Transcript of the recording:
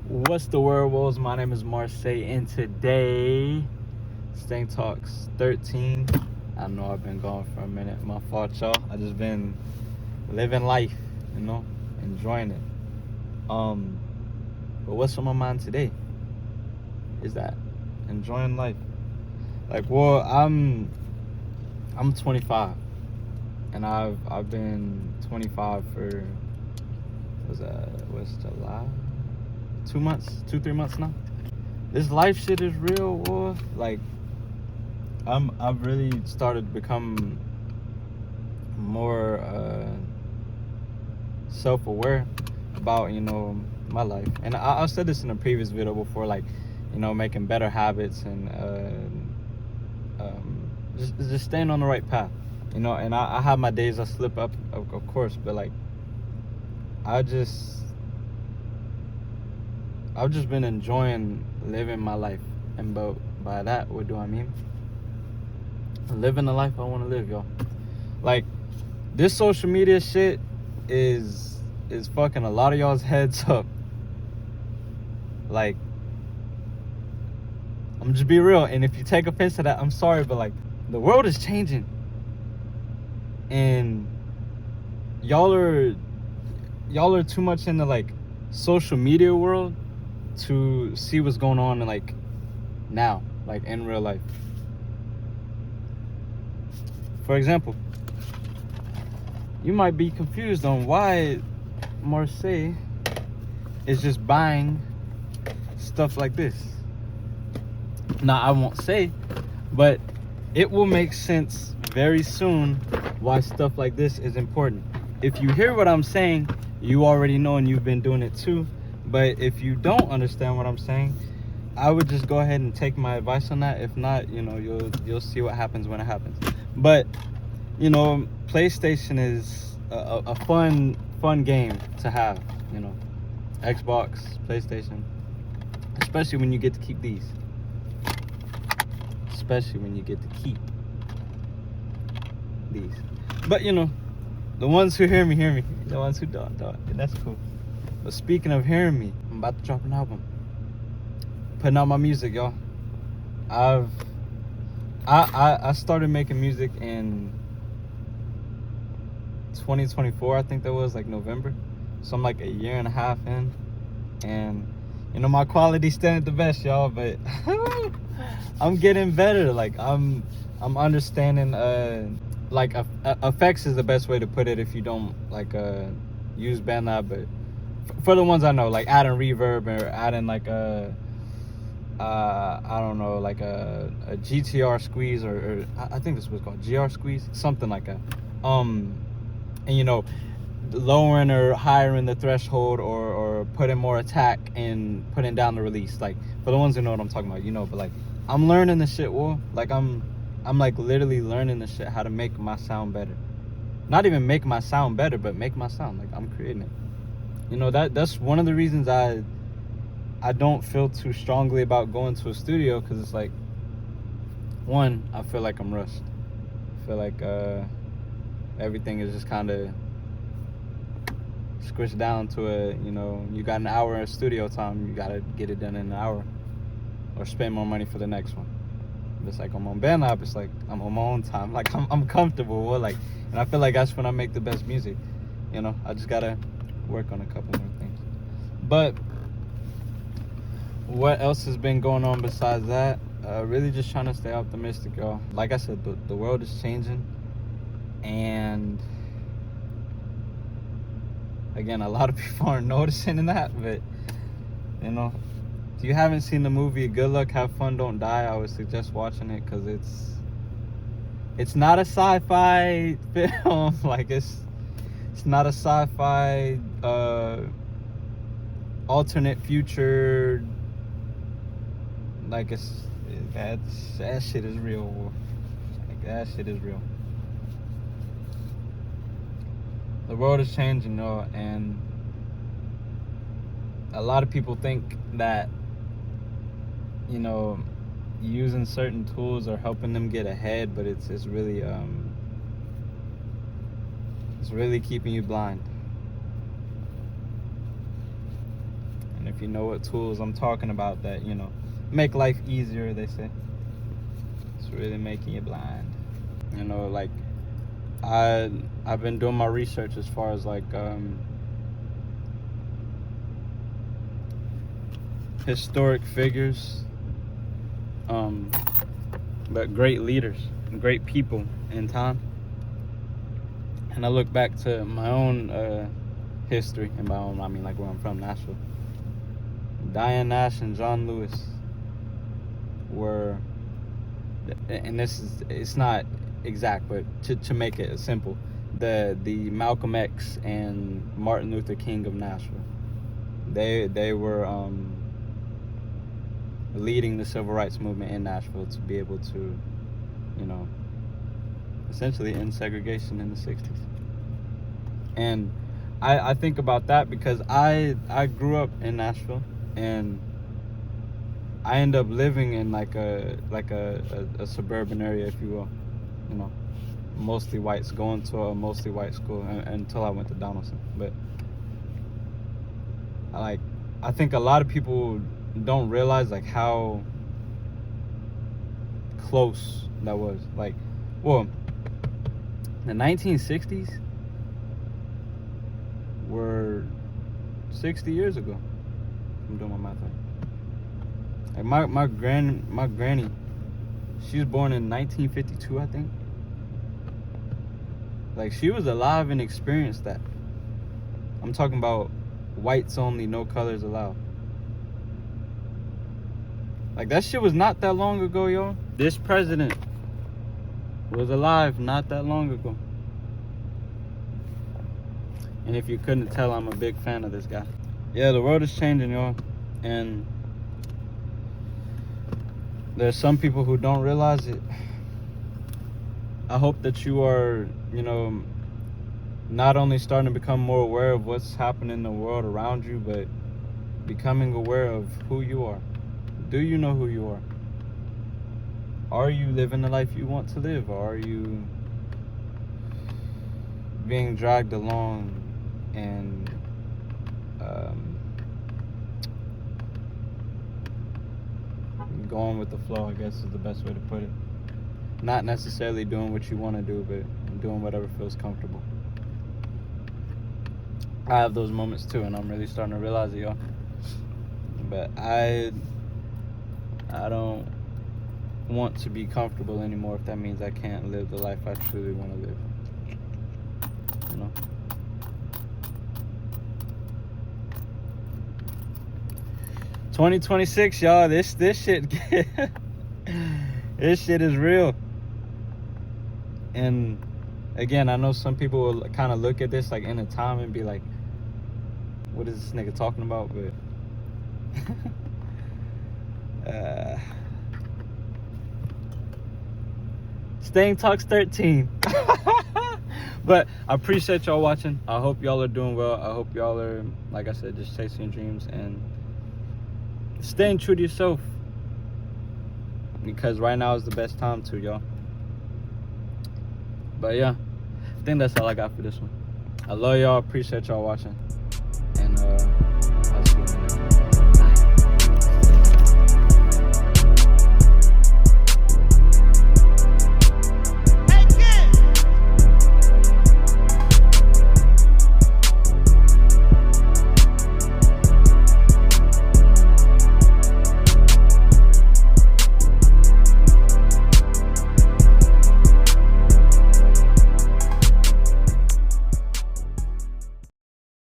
What's the word, Wolves? My name is Marseille, and today, Stang Talks 13. I know I've been gone for a minute. My fault, y'all. I just been living life, enjoying it. Um, but what's on my mind today is that enjoying life. I'm 25, and I've been 25 for what's July? 2 months, 3 months now. This life shit is real, boy. Like I've really started to become more self-aware about my life, and I said this in a previous video before, like making better habits and just staying on the right path, and I have my days I slip up, of course, but like I just I've just been enjoying living my life, and by that, what do I mean? Living the life I want to live, y'all. Like, this social media shit is fucking a lot of y'all's heads up. Like, I'm just be real, and if you take offense to that, I'm sorry, but like, the world is changing, and y'all are too much into like social media world to see what's going on in like now, like in real life. For example, you might be confused on why Marseille is just buying stuff like this. Now, I won't say, but it will make sense very soon why stuff like this is important. If you hear what I'm saying, you already know, and you've been doing it too. But if you don't understand what I'm saying, I would just go ahead and take my advice on that. If not, you'll see what happens when it happens. But PlayStation is a fun game to have. Xbox, PlayStation, especially when you get to keep these. Especially when you get to keep these. But the ones who hear me. The ones who don't, and that's cool. But speaking of hearing me, I'm about to drop an album. Putting out my music, y'all. I started making music in 2024. I think that was like November. So I'm like a year and a half in, and my quality's still at the best, y'all. But I'm getting better. Like I'm understanding. Like effects is the best way to put it if you don't like use BandLab, but for the ones I know, like adding reverb or adding like a I don't know, like a GTR squeeze, or I think this was called GR squeeze, something like that. And lowering or highering the threshold, or putting more attack and putting down the release. Like, for the ones who know what I'm talking about, but like I'm learning this shit, well, like I'm like literally learning this shit, how to make my sound better. Not even make my sound better, but make my sound. Like, I'm creating it. That's one of the reasons I don't feel too strongly about going to a studio, because it's like, one, I feel like I'm rushed. I feel like everything is just kind of squished down to you got an hour of studio time, you got to get it done in an hour, or spend more money for the next one. It's like I'm on BandLab, it's like I'm on my own time. Like I'm comfortable with, like, and I feel like that's when I make the best music. I just gotta work on a couple more things. But what else has been going on besides that? Really just trying to stay optimistic, y'all. Like I said, the world is changing, and again, a lot of people aren't noticing that, but if you haven't seen the movie Good Luck, Have Fun, Don't Die, I would suggest watching it, because it's not a sci-fi film. Like, it's not a sci-fi alternate future. Like, that shit is real. Like, that shit is real. The world is changing, and a lot of people think that using certain tools are helping them get ahead, but it's really keeping you blind. And if if you know what tools I'm talking about that, you know, make life easier, they say. It's really making you blind. You know, like, I've been doing my research as far as, like, historic figures, but great leaders, great people in time. And I look back to my own history, and by own I mean like where I'm from, Nashville. Diane Nash and John Lewis were, and it's not exact, but to make it simple, the Malcolm X and Martin Luther King of Nashville. They were leading the civil rights movement in Nashville to be able to, you know, essentially end segregation in the 60s. And I think about that because I grew up in Nashville, and I end up living in like a suburban area, if you will, you know, mostly whites, going to a mostly white school until I went to Donaldson. But I think a lot of people don't realize like how close that was. Like, well, the 1960s were 60 years ago. I'm doing my math right. Like my granny, she was born in 1952, I think. Like, she was alive and experienced that. I'm talking about whites only, no colors allowed. Like, that shit was not that long ago, yo. This president was alive not that long ago. And if you couldn't tell, I'm a big fan of this guy. Yeah, the world is changing, y'all. And there's some people who don't realize it. I hope that you are, you know, not only starting to become more aware of what's happening in the world around you, but becoming aware of who you are. Do you know who you are? Are you living the life you want to live? Or are you being dragged along and going with the flow, I guess is the best way to put it. Not necessarily doing what you want to do, but doing whatever feels comfortable. I have those moments too, and I'm really starting to realize it, y'all. But I don't want to be comfortable anymore if that means I can't live the life I truly want to live. You know? $2026, y'all. This shit this shit is real. And again, I know some people will kind of look at this like in a time and be like, what is this nigga talking about? But Stang Talks 13. But I appreciate y'all watching. I hope y'all are doing well. I hope y'all are, like I said, just chasing your dreams and staying true to yourself, because right now is the best time to, y'all. But yeah, I think that's all I got for this one. I love y'all. Appreciate y'all watching. And